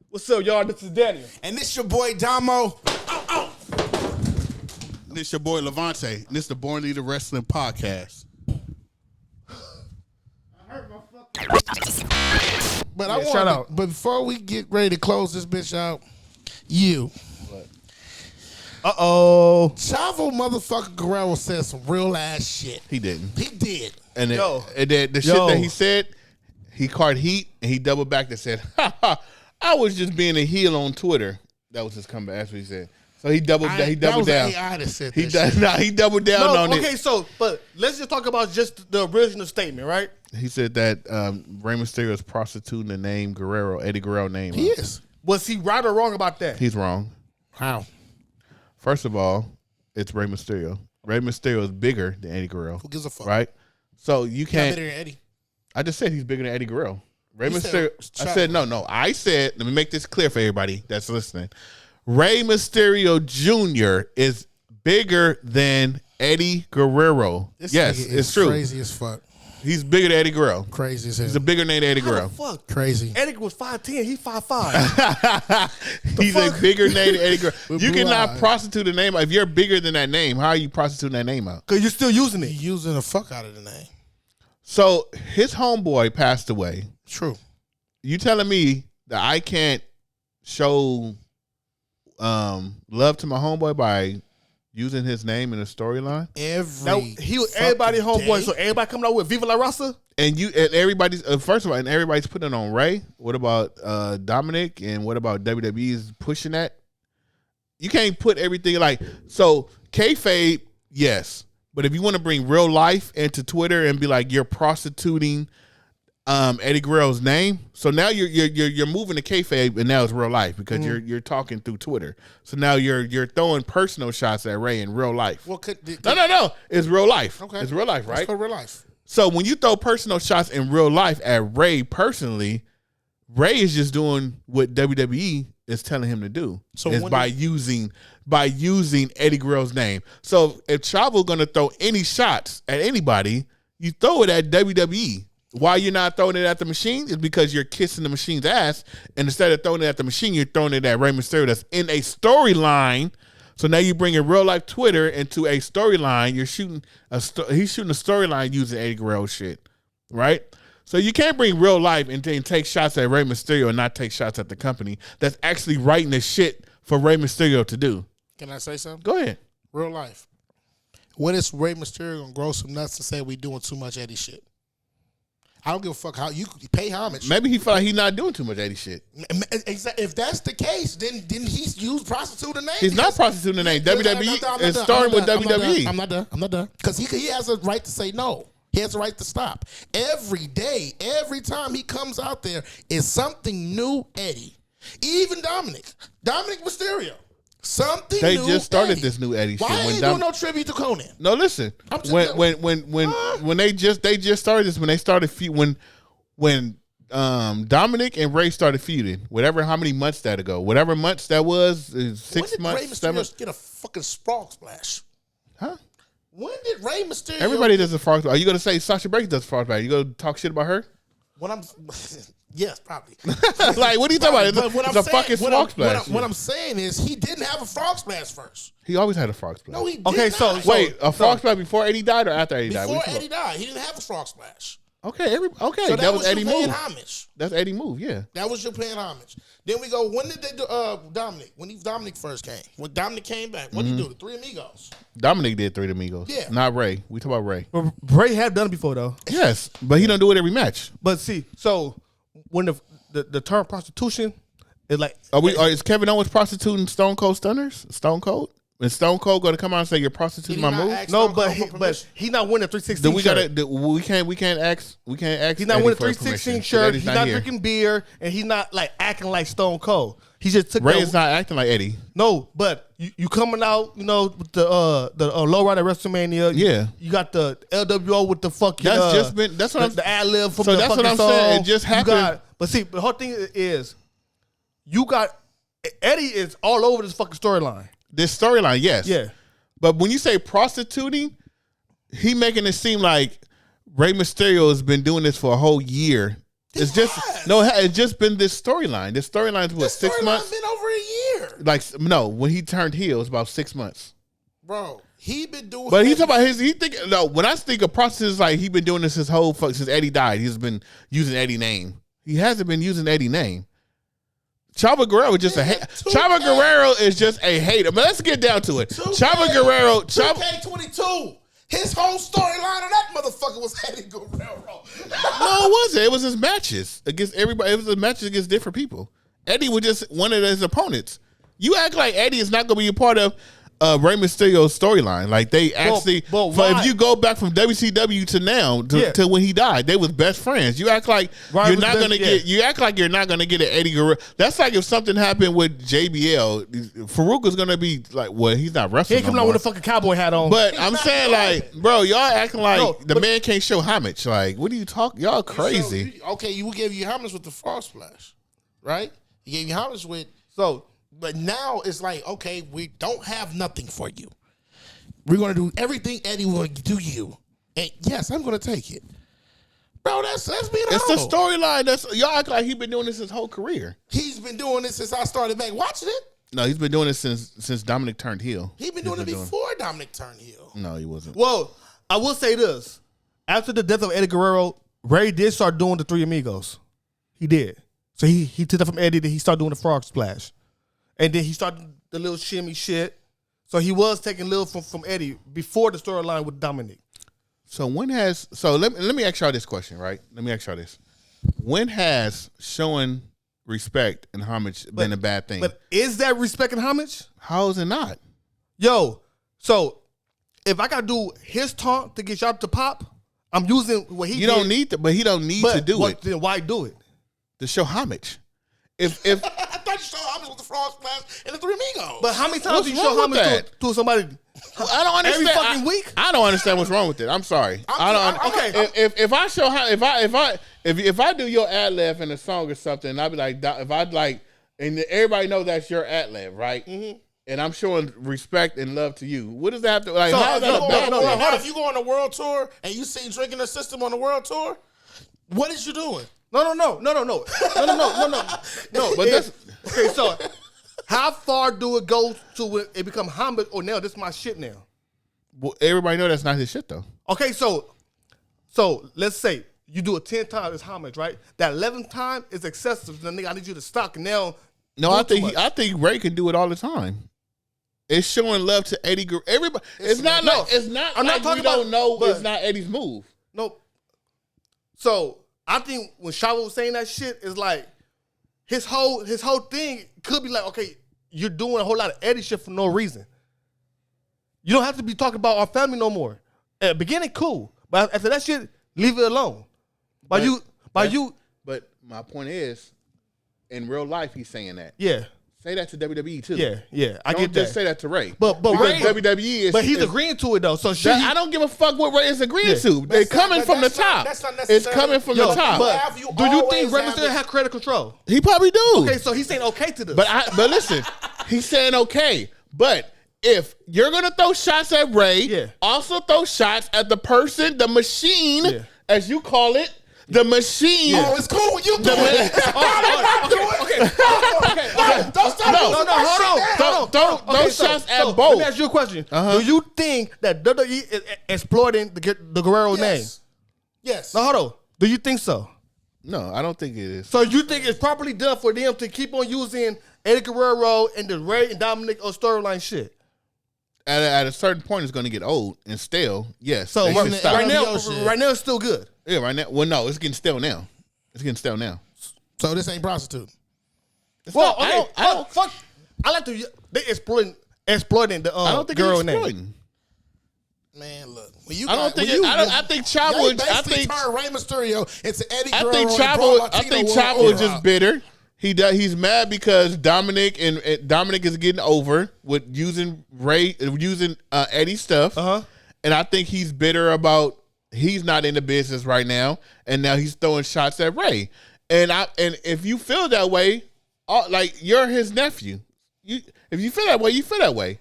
What's up, y'all? This is Daniel. And this your boy Damo. This your boy Lavonte. And this the Born Leader Wrestling Podcast. But I want but before we get ready to close this bitch out, Chavo motherfucker Guerrero said some real ass shit. He didn't. He did. And the shit that he said, he caught heat and he doubled back and said, I was just being a heel on Twitter. That was his comeback. That's what he said. So he doubled down. He doubled down. He doubled down on it. Okay, but let's just talk about just the original statement, right? He said that Rey Mysterio is prostituting the name Guerrero, Eddie Guerrero name. He is. Was he right or wrong about that? He's wrong. How? First of all, it's Rey Mysterio. Rey Mysterio is bigger than Eddie Guerrero. Who gives a fuck? Right? So you can't. Bigger than Eddie. I just said he's bigger than Eddie Guerrero. Rey Mysterio. I said no. I said, let me make this clear for everybody that's listening. Rey Mysterio Jr. is bigger than Eddie Guerrero. Yes, it's true. Crazy as fuck. He's bigger than Eddie Guerrero. Crazy as hell. He's a bigger name than Eddie Guerrero. Fuck. Crazy. Eddie was 5'10". He's 5'5". He's a bigger name than Eddie Guerrero. You cannot prostitute a name. If you're bigger than that name, how are you prostituting that name out? Because you're still using it. You're using the fuck out of the name. So his homeboy passed away. True. You telling me that I can't show love to my homeboy by using his name in a storyline? Everybody homeboy, so everybody coming out with Viva La Raza? And everybody's first of all, and everybody's putting it on Ray. What about Dominic? And what about WWE's pushing that? You can't put everything so kayfabe, yes. But if you want to bring real life into Twitter and be like you're prostituting Eddie Guerrero's name, so now you're moving to kayfabe and now it's real life because you're talking through Twitter. So now you're throwing personal shots at Ray in real life. Well, no, it's real life. Okay, it's real life, right? It's real life. So when you throw personal shots in real life at Ray personally, Ray is just doing what WWE is telling him to do. So is by using Eddie Guerrero's name. So if Chavo gonna throw any shots at anybody, you throw it at WWE. Why you're not throwing it at the machine is because you're kissing the machine's ass, and instead of throwing it at the machine, you're throwing it at Rey Mysterio that's in a storyline. So now you bring in real life Twitter into a storyline. He's shooting a storyline using Eddie Guerrero shit, right? So you can't bring real life and then take shots at Rey Mysterio and not take shots at the company that's actually writing this shit for Rey Mysterio to do. Can I say something? Go ahead. Real life. When is Rey Mysterio gonna grow some nuts and say we doing too much Eddie shit? I don't give a fuck how you pay homage. Maybe he feel like he's not doing too much Eddie shit. If that's the case, then he's used prostitute the name. He's not prostituting the name. WWE is starting with WWE. I'm not done. Because he has a right to say no. He has a right to stop. Every day, every time he comes out there is something new Eddie. Even Dominic Mysterio. Something they new just started Eddie. this new Eddie shit. Why ain't doing no tribute to Conan? No, listen. When they just started this, when they started when Dominic and Ray started feuding, how many months that ago? Whatever months that was, 6 months. When did Rey Mysterio get a fucking frog splash? Huh? When did Rey Mysterio? Everybody does a frog splash. Are you gonna say Sasha Banks does a frog splash? You gonna talk shit about her? Yes, probably. Like, what are you talking about? It's a fucking frog splash. What I'm saying is he didn't have a frog splash first. He always had a frog splash. No, he did Okay, not. Wait, a frog splash before Eddie died or after Eddie died? Before Eddie died, he didn't have a frog splash. Okay, So that was Eddie move. Homage. That's Eddie move, yeah. That was your paying homage. Then we go, when did they do Dominic? When Dominic first came. When Dominic came back, what did he do? The Three Amigos. Dominic did Three Amigos. Yeah. Not Ray. We talk about Ray. But Ray had done it before, though. Yes, but he don't do it every match. But see, so when the term prostitution is like... Is Kevin Owens prostituting Stone Cold Stunners? Stone Cold? Is Stone Cold going to come out and say you're prostituting my move? No, but he's not winning a 316 shirt. We can't ask. He's not winning a 316 shirt. He's not drinking beer, and he's not like acting like Stone Cold. He just took. Ray is not acting like Eddie. No, but you coming out, with the low rider at WrestleMania. Yeah, you got the LWO with the fucking. That's what I'm. The ad lib from so the that's fucking what I'm song. saying. It just happened. But see, the whole thing is, you got Eddie is all over this fucking storyline. This storyline, yes. Yeah. But when you say prostituting, he making it seem like Rey Mysterio has been doing this for a whole year It's just been this storyline. This storyline's what, 6 months? Been over a year. Like no, when he turned heel, it was about 6 months. Bro, he been doing. But he's talking about when I think of process, it's like he been doing this since Eddie died. He's been using Eddie's name. He hasn't been using Eddie's name. Chavo Guerrero is just a hate. Chavo Guerrero is just a hater. But let's get down to it. Chavo Guerrero. 2K22. His whole storyline on that motherfucker was Eddie Guerrero. No, it wasn't. It was his matches against everybody. It was his matches against different people. Eddie was just one of his opponents. You act like Eddie is not going to be a part of Rey Mysterio's storyline. Like they actually, if you go back from WCW to now to when he died, they was best friends. You act like you're not going to get. You act like you're not going to get an Eddie Guerrero. That's like if something happened with JBL, Farouk is going to be like, well, he's not wrestling. He ain't coming out with a fucking cowboy hat on. But I'm saying, like, bro, y'all acting like the man can't show homage. Like, what are you talking? Y'all crazy. You gave you homage with the Frog Splash, right? He gave you homage with But now it's like, okay, we don't have nothing for you. We're going to do everything Eddie will do you. And yes, I'm going to take it. Bro, that's being a It's the storyline. Y'all act like he's been doing this his whole career. He's been doing this since I started back watching it. No, he's been doing this since Dominic turned heel. He's been doing it before Dominic turned heel. No, he wasn't. Well, I will say this. After the death of Eddie Guerrero, Ray did start doing the Three Amigos. He did. So he took that from Eddie, then he started doing the Frog Splash. And then he started the little shimmy shit. So he was taking little from Eddie before the storyline with Dominic. So let me ask y'all this question, right? Let me ask y'all this. When has showing respect and homage been a bad thing? But is that respect and homage? How is it not? Yo, so if I gotta do his taunt to get y'all to pop, I'm using what he did. You don't need to, but he don't need to do it. Then why do it? To show homage. If I thought you showed homage with the Frog Splash and the Three Amigos. But how many times do you show homage to somebody? I don't understand. Every fucking week. I don't understand what's wrong with it. I'm sorry. If I show if I do your ad lib in a song or something, I'd be like, if I'd like, and everybody know that's your ad lib, right? Mm-hmm. And I'm showing respect and love to you. What does that have to like? So, if you go on a world tour and you see Drinking the System on the world tour, what is you doing? No. But that's okay. So, how far do it go to it become homage? Or now this is my shit now. Well, everybody know that's not his shit though. Okay, so let's say you do it 10 times, it's homage, right? That 11th time is excessive. Then nigga, I need you to stop. And now, no, I think Ray can do it all the time. It's showing love to Eddie Guerrero. Everybody, it's not like I'm not talking about. Don't know, but it's not Eddie's move. Nope. So. I think when Chavo was saying that shit, is like his whole thing could be like, okay, you're doing a whole lot of Eddie shit for no reason. You don't have to be talking about our family no more. At the beginning, cool, but after that shit, leave it alone. But my point is, in real life, he's saying that. Yeah. Say that to WWE too. Yeah, I get that. Just say that to Ray. But Ray, WWE is. But he's agreeing to it though. So I don't give a fuck what Ray is agreeing to. They're coming from the top. It's coming from the top. But do you think Ray Mysterio had creative control? He probably do. Okay, so he's saying okay to this. But listen, he's saying okay. But if you're gonna throw shots at Ray, also throw shots at the person, the machine, as you call it. The machine. Oh, it's cool when you do it. Okay. Those shots at both. Let me ask you a question. Do you think that WWE is exploiting the Guerrero name? Yes. No, hold on. Do you think so? No, I don't think it is. So you think it's properly done for them to keep on using Eddie Guerrero and the Ray and Dominic or storyline shit? At a certain point, it's going to get old and stale. Yes. So right now, it's still good. Yeah, right now. Well, no, it's getting stale now. So this ain't prostitute. Fuck. I like to. They exploiting the I don't think girl it's exploiting. Man, look. I think Chavo. I think turned Rey Mysterio into Eddie Guerrero. I think Chavo is just bitter. He's mad because Dominic is getting over with using Eddie's stuff. And I think he's bitter about he's not in the business right now, and now he's throwing shots at Ray. And if you feel that way, like you're his nephew. If you feel that way, you feel that way.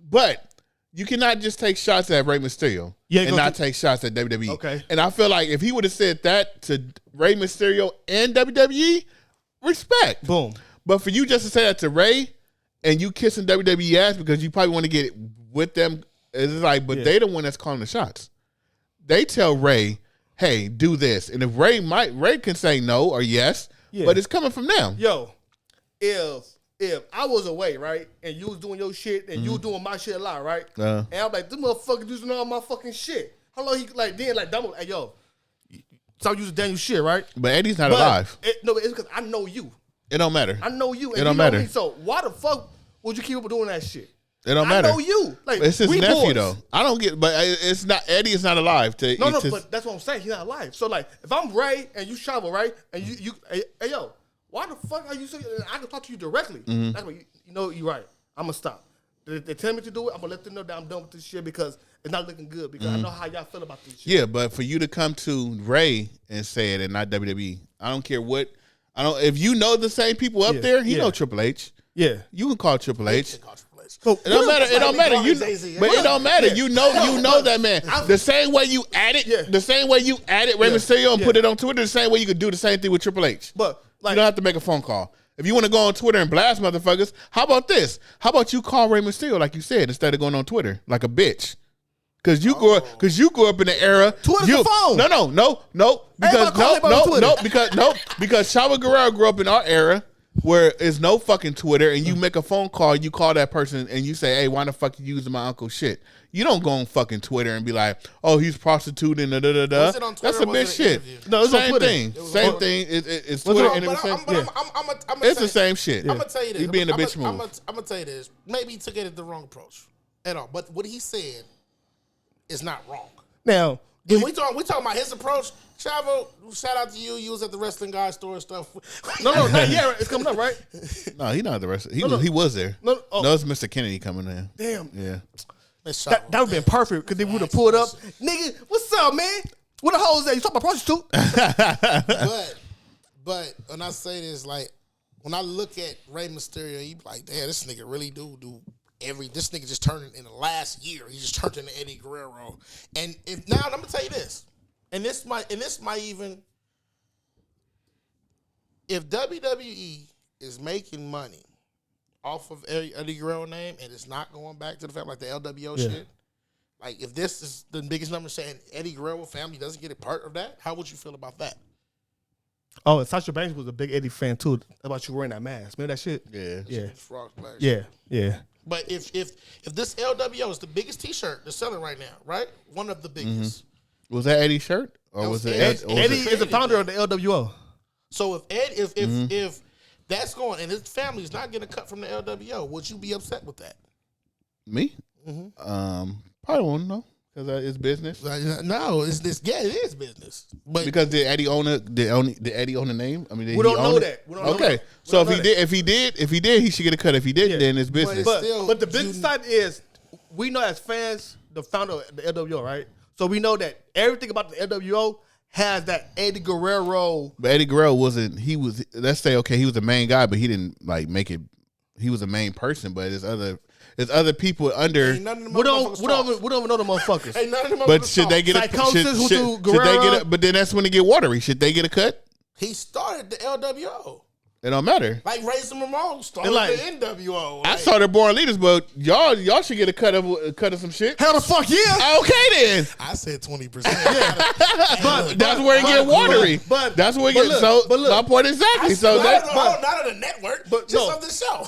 But You cannot just take shots at Rey Mysterio and not take shots at WWE. Okay. And I feel like if he would have said that to Rey Mysterio and WWE, respect. Boom. But for you just to say that to Rey and you kissing WWE ass because you probably want to get with them, it's like, but they the one that's calling the shots. They tell Rey, hey, do this. And if Rey can say no or yes, but it's coming from them. Yo, if I was away, right, and you was doing your shit and you was doing my shit a lot, right? And I'm like, this motherfucker using all my fucking shit. How long he double? Hey, yo, stop using Daniel's shit, right? But Eddie's not alive. No, it's because I know you. It don't matter. I know you. And it don't matter. Me, so why the fuck would you keep up doing that shit? It don't matter. I know you. Like, it's his nephew boys. though. I don't get, but it's not. Eddie is not alive. But that's what I'm saying. He's not alive. So like, if I'm Rey and you Chavo, right, and you, hey yo, why the fuck are you saying? I can talk to you directly. That's what you know. You're right. I'm gonna stop. They tell me to do it. I'm gonna let them know that I'm done with this shit because it's not looking good. Because I know how y'all feel about this shit. Yeah, but for you to come to Rey and say it and not WWE, I don't care what. If you know the same people up there, he know Triple H. Yeah, you can call Triple H. So it don't matter. It don't matter. But it don't matter. You know that man. The same way you added, Rey Mysterio and put it on Twitter. The same way you could do the same thing with Triple H. But like, you don't have to make a phone call. If you want to go on Twitter and blast motherfuckers, how about this? How about you call Rey Mysterio like you said instead of going on Twitter like a bitch? Because you grew up in the era. Twitter's the phone. No. Because Chavo Guerrero grew up in our era where there's no fucking Twitter and you make a phone call, you call that person and you say, hey, why the fuck you using my uncle's shit? You don't go on fucking Twitter and be like, oh, he's prostituting, da da da da. That's a bitch shit. No, it's same on thing. Same thing. It's Twitter and everything. It's the same shit. I'm gonna tell you this. He being a bitch move. I'm gonna tell you this. Maybe he took it the wrong approach at all. But what he said is not wrong. Now, we talking about his approach. Chavo, shout out to you. You was at the wrestling guy store and stuff. No, not yet. It's coming up, right? No, he's not at the wrestling. He was there. No, it's Mr. Kennedy coming in. Damn. Yeah. That would have been perfect because they would have pulled up. Nigga, what's up, man? Where the hoes at? You talking about prostitute? but when I say this, like, when I look at Rey Mysterio, you be like, damn, this nigga really do this nigga just turned in the last year. He just turned into Eddie Guerrero. And now I'm gonna tell you this. And this might even, if WWE is making money off of Eddie Guerrero name and it's not going back to the family like the LWO shit, like if this is the biggest number saying Eddie Guerrero family doesn't get a part of that, how would you feel about that? Oh, and Sasha Banks was a big Eddie fan too. About you wearing that mask, remember that shit? Yeah. But if this LWO is the biggest T-shirt they're selling right now, right? One of the biggest. Was that Eddie's shirt, or was it Eddie is the founder of the LWO. So if that's going and his family is not getting a cut from the LWO, would you be upset with that? Me? Probably won't know because it's business. No, it is business. But because did Eddie own it? Did Eddie own the name? I mean, we don't know that. Okay, so if he did, he should get a cut. If he didn't, then it's business. But the business side is, we know as fans, the founder of the LWO, right? So we know that everything about the LWO has that Eddie Guerrero. But Eddie Guerrero wasn't. He was. Let's say he was the main guy, but he didn't like make it. He was the main person, but there's other people under. We don't know the motherfuckers. Ain't none of them but should they get a? But then that's when they get watery. Should they get a cut? He started the LWO. It don't matter. Like Razor Ramon started the NWO. I saw the Born Leaders, but y'all should get a cut of some shit. Hell the fuck yeah. Okay then. I said 20%. But that's where it get watery. But that's where it gets. So my point exactly. So that's not on the network, but just on the show.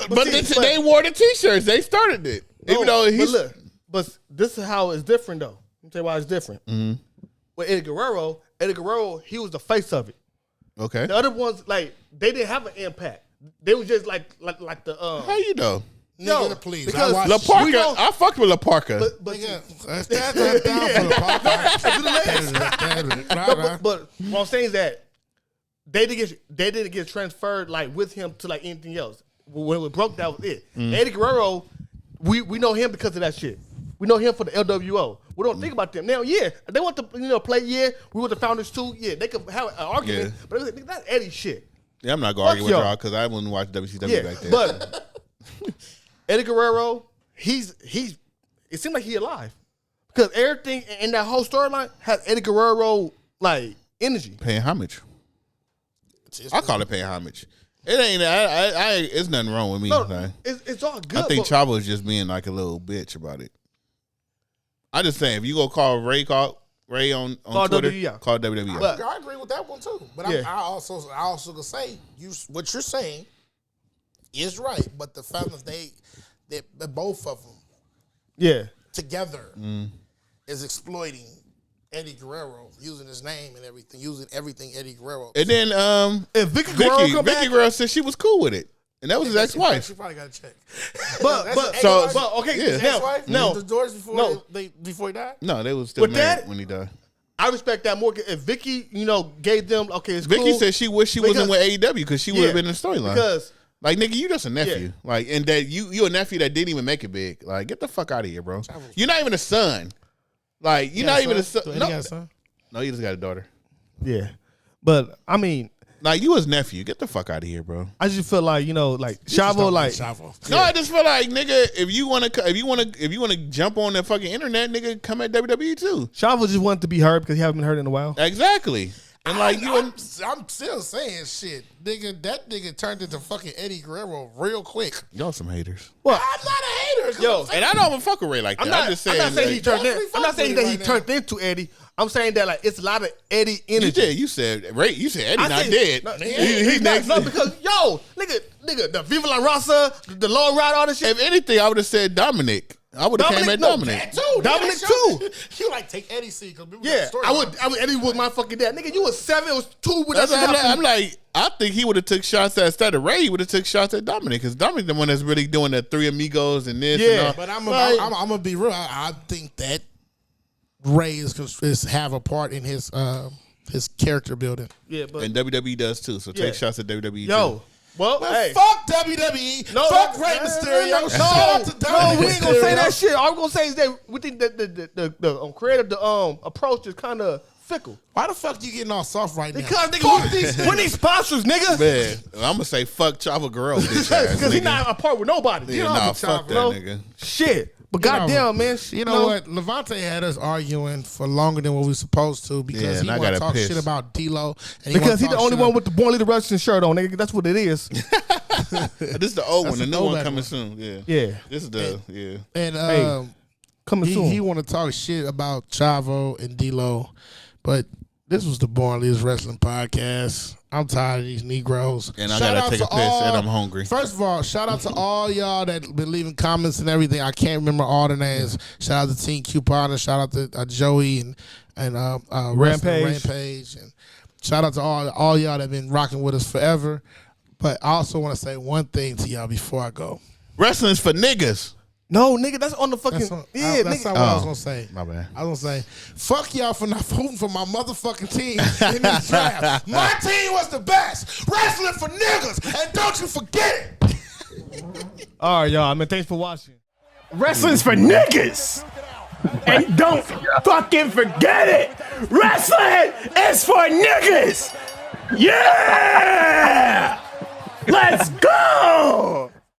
But they wore the T-shirts. They started it. Even though but this is how it's different though. Let me tell you why it's different. With Eddie Guerrero, he was the face of it. Okay. The other ones, like, they didn't have an impact. They were just like the How you know? No, please. Because La Parka, I fucked with La Parka. But what I'm saying is that they didn't get transferred like with him to like anything else. When it was broke, that was it. Eddie Guerrero, we know him because of that shit. We know him for the LWO. We don't think about them. Now, yeah, they want to play, we were the founders too. Yeah, they could have an argument, but that's Eddie shit. Yeah, I'm not going to argue with y'all because I wouldn't watch WCW back then. But Eddie Guerrero, he's it seemed like he alive. Because everything in that whole storyline has Eddie Guerrero like energy. Paying homage. I call it paying homage. It ain't. It's nothing wrong with me. No, like. it's all good. I think Chavo is just being like a little bitch about it. I just saying, if you go call Ray on Twitter, WWE. call WWE. But I agree with that one too. But I also gonna say what you're saying is right. But the fact that they both of them, together, is exploiting Eddie Guerrero, using his name and everything, using everything Eddie Guerrero. And then if Vicky Guerrero said she was cool with it, and that was his ex-wife. She probably got to check. But okay, no, the doors before he died. No, they was still married when he died. I respect that more. If Vicky, gave them it's Vicky cool. said she wished she wasn't with AEW because she would have been in the storyline. Because like nigga, you just a nephew. Like, and that you a nephew that didn't even make it big. Like, get the fuck out of here, bro. You're not even a son. Like, you're not even a son. No, he just got a daughter. Yeah, but I mean, like, you his nephew. Get the fuck out of here, bro. I just feel like Chavo, Chavo. No, I just feel like nigga, if you wanna jump on the fucking internet, nigga, come at WWE too. Chavo just wanted to be heard because he haven't been heard in a while. Exactly. And like I'm still saying shit, nigga. That nigga turned into fucking Eddie Guerrero real quick. Y'all some haters. Well, I'm not a hater. Yo, and I don't even fuck with Ray like that. I'm just saying. I'm not saying he turned in. I'm not saying that he turned into Eddie. I'm saying that it's a lot of Eddie energy. You said Ray. You said Eddie not dead. No, he's next. No, because nigga, the Viva La Raza, the Long Ride, all this shit. If anything, I would have said Dominic. I would have came at Dominic. Dominic too. You like take Eddie's seat because I would. Eddie was my fucking dad. Nigga, you was 7. It was 2 with that shit. I'm like, I think he would have took shots at instead of Ray. He would have took shots at Dominic because Dominic the one that's really doing the Three Amigos and this. Yeah, and all. But I'm gonna be real. I think that Ray is have a part in his character building. Yeah, but and WWE does too. So take shots at WWE. Yo. Too. Well, hey. Fuck WWE. Fuck Rey Mysterio. Shout out to Dominic. We ain't gonna say that shit. All I'm gonna say is that we think that the creative approach is kind of fickle. Why the fuck you getting all soft right now? Because nigga, we need sponsors, nigga. Man, I'm gonna say fuck Chavo Guerrero because he's not a part with nobody. Yeah, fuck that nigga. Shit. But goddamn, man. You know what? Lavonte had us arguing for longer than what we were supposed to because he want to talk shit about D-Lo. Because he's the only one with the Born Leader Russian shirt on, nigga. That's what it is. This is the old one. The new one coming soon. Yeah. This is the, And coming soon. He want to talk shit about Chavo and D-Lo. But this was the Born Leaders Wrestling Podcast. I'm tired of these Negroes. And I gotta take a piss and I'm hungry. First of all, shout out to all y'all that been leaving comments and everything. I can't remember all the names. Shout out to Team Coupon and shout out to Joey and Rampage. And shout out to all y'all that been rocking with us forever. But I also want to say one thing to y'all before I go. Wrestling's for niggas. No, nigga, that's on the fucking... That's nigga. not what I was going to say. My bad. I was going to say, fuck y'all for not voting for my motherfucking team in this draft. My team was the best. Wrestling for niggas. And don't you forget it. All right, y'all. Man, thanks for watching. Wrestling's for niggas. And don't fucking forget it. Wrestling is for niggas. Yeah! Let's go!